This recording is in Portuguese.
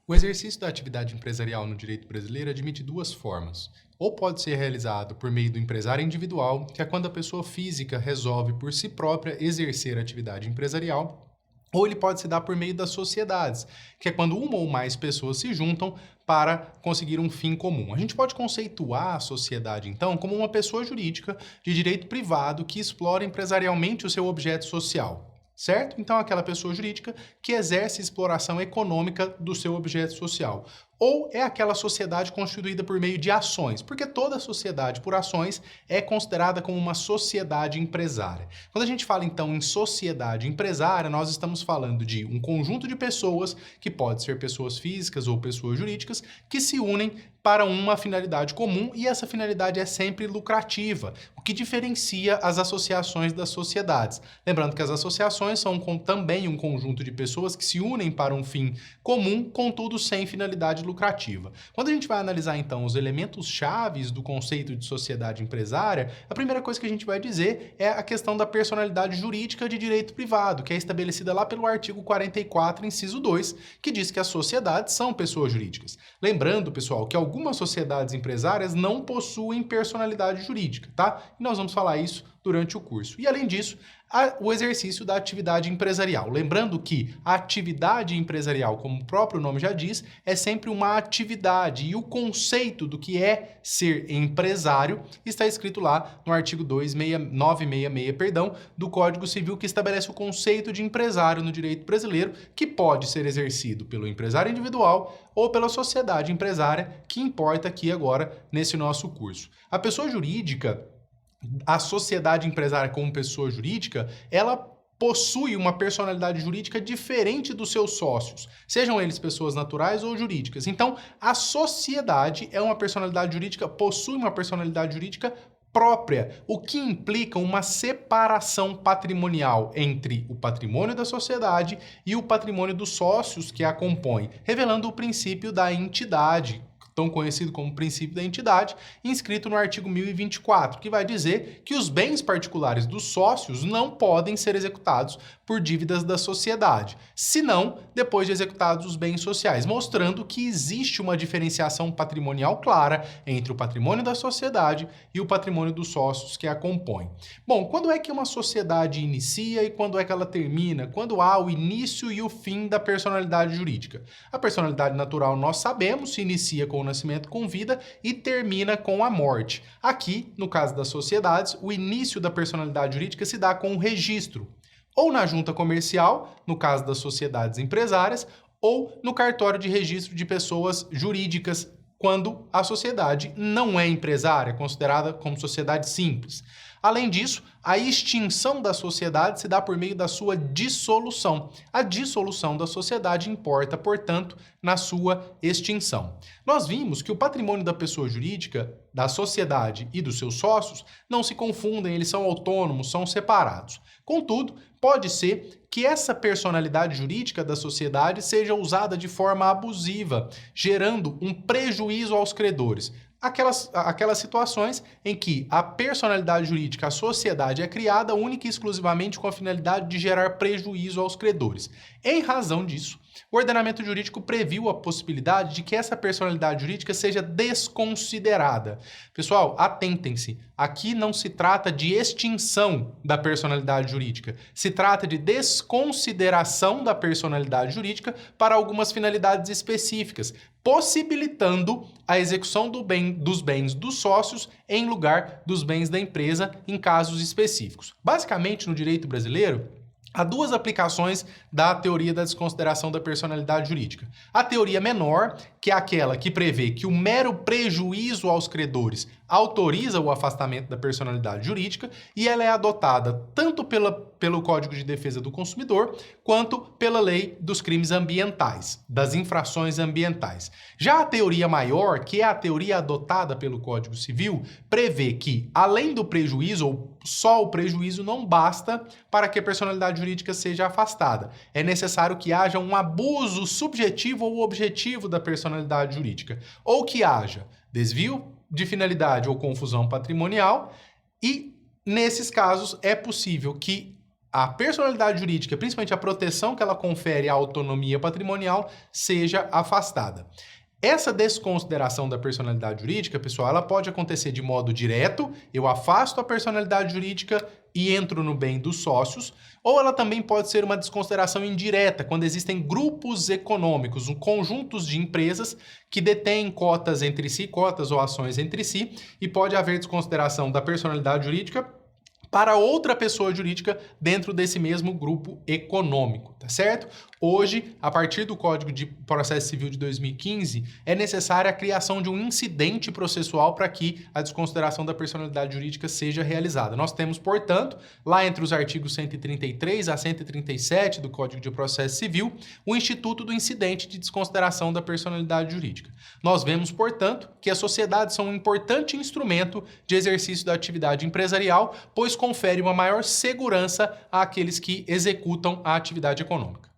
O exercício da atividade empresarial no direito brasileiro admite duas formas. Ou pode ser realizado por meio do empresário individual, que é quando a pessoa física resolve por si própria exercer a atividade empresarial, ou ele pode se dar por meio das sociedades, que é quando uma ou mais pessoas se juntam para conseguir um fim comum. A gente pode conceituar a sociedade, então, como uma pessoa jurídica de direito privado que explora empresarialmente o seu objeto social. Certo? Então, aquela pessoa jurídica que exerce exploração econômica do seu objeto social. Ou é aquela sociedade constituída por meio de ações, porque toda sociedade por ações é considerada como uma sociedade empresária. Quando a gente fala, então, em sociedade empresária, nós estamos falando de um conjunto de pessoas, que pode ser pessoas físicas ou pessoas jurídicas, que se unem para uma finalidade comum e essa finalidade é sempre lucrativa, o que diferencia as associações das sociedades. Lembrando que as associações são também um conjunto de pessoas que se unem para um fim comum, contudo sem finalidade lucrativa. Quando a gente vai analisar, então, os elementos chaves do conceito de sociedade empresária, a primeira coisa que a gente vai dizer é a questão da personalidade jurídica de direito privado, que é estabelecida lá pelo artigo 44, inciso 2, que diz que as sociedades são pessoas jurídicas. Lembrando, pessoal, que algumas sociedades empresárias não possuem personalidade jurídica, tá? E nós vamos falar isso durante o curso. E, além disso, o exercício da atividade empresarial. Lembrando que a atividade empresarial, como o próprio nome já diz, é sempre uma atividade e o conceito do que é ser empresário está escrito lá no artigo 966, do Código Civil, que estabelece o conceito de empresário no direito brasileiro, que pode ser exercido pelo empresário individual ou pela sociedade empresária, que importa aqui agora nesse nosso curso. A pessoa jurídica, a sociedade empresária como pessoa jurídica, ela possui uma personalidade jurídica diferente dos seus sócios, sejam eles pessoas naturais ou jurídicas. Então, a sociedade é uma personalidade jurídica, possui uma personalidade jurídica própria, o que implica uma separação patrimonial entre o patrimônio da sociedade e o patrimônio dos sócios que a compõem, revelando o princípio da entidade, tão conhecido como princípio da entidade, inscrito no artigo 1024, que vai dizer que os bens particulares dos sócios não podem ser executados por dívidas da sociedade, senão depois de executados os bens sociais, mostrando que existe uma diferenciação patrimonial clara entre o patrimônio da sociedade e o patrimônio dos sócios que a compõem. Bom, quando é que uma sociedade inicia e quando é que ela termina? Quando há o início e o fim da personalidade jurídica? A personalidade natural, nós sabemos, se inicia com o nascimento com vida e termina com a morte. Aqui, no caso das sociedades, o início da personalidade jurídica se dá com o registro, ou na junta comercial, no caso das sociedades empresárias, ou no cartório de registro de pessoas jurídicas, quando a sociedade não é empresária, é considerada como sociedade simples. Além disso, a extinção da sociedade se dá por meio da sua dissolução. A dissolução da sociedade importa, portanto, na sua extinção. Nós vimos que o patrimônio da pessoa jurídica, da sociedade e dos seus sócios não se confundem, eles são autônomos, são separados. Contudo, pode ser que essa personalidade jurídica da sociedade seja usada de forma abusiva, gerando um prejuízo aos credores. Aquelas situações em que a personalidade jurídica, a sociedade, é criada única e exclusivamente com a finalidade de gerar prejuízo aos credores. Em razão disso, o ordenamento jurídico previu a possibilidade de que essa personalidade jurídica seja desconsiderada. Pessoal, atentem-se, aqui não se trata de extinção da personalidade jurídica, se trata de desconsideração da personalidade jurídica para algumas finalidades específicas, possibilitando a execução dos bens dos sócios em lugar dos bens da empresa em casos específicos. Basicamente, no direito brasileiro, há duas aplicações da teoria da desconsideração da personalidade jurídica. A teoria menor, que é aquela que prevê que o mero prejuízo aos credores autoriza o afastamento da personalidade jurídica, e ela é adotada tanto pelo Código de Defesa do Consumidor quanto pela Lei dos Crimes Ambientais, das infrações ambientais. Já a teoria maior, que é a teoria adotada pelo Código Civil, prevê que, além do prejuízo, ou só o prejuízo não basta para que a personalidade jurídica seja afastada. É necessário que haja um abuso subjetivo ou objetivo da personalidade jurídica, ou que haja desvio de finalidade ou confusão patrimonial, e nesses casos é possível que a personalidade jurídica, principalmente a proteção que ela confere à autonomia patrimonial, seja afastada. Essa desconsideração da personalidade jurídica, pessoal, ela pode acontecer de modo direto, eu afasto a personalidade jurídica e entro no bem dos sócios, ou ela também pode ser uma desconsideração indireta, quando existem grupos econômicos, conjuntos de empresas que detêm cotas entre si, cotas ou ações entre si, e pode haver desconsideração da personalidade jurídica para outra pessoa jurídica dentro desse mesmo grupo econômico, tá certo? Hoje, a partir do Código de Processo Civil de 2015, é necessária a criação de um incidente processual para que a desconsideração da personalidade jurídica seja realizada. Nós temos, portanto, lá entre os artigos 133 a 137 do Código de Processo Civil, o Instituto do Incidente de Desconsideração da Personalidade Jurídica. Nós vemos, portanto, que as sociedades são um importante instrumento de exercício da atividade empresarial, pois confere uma maior segurança àqueles que executam a atividade econômica.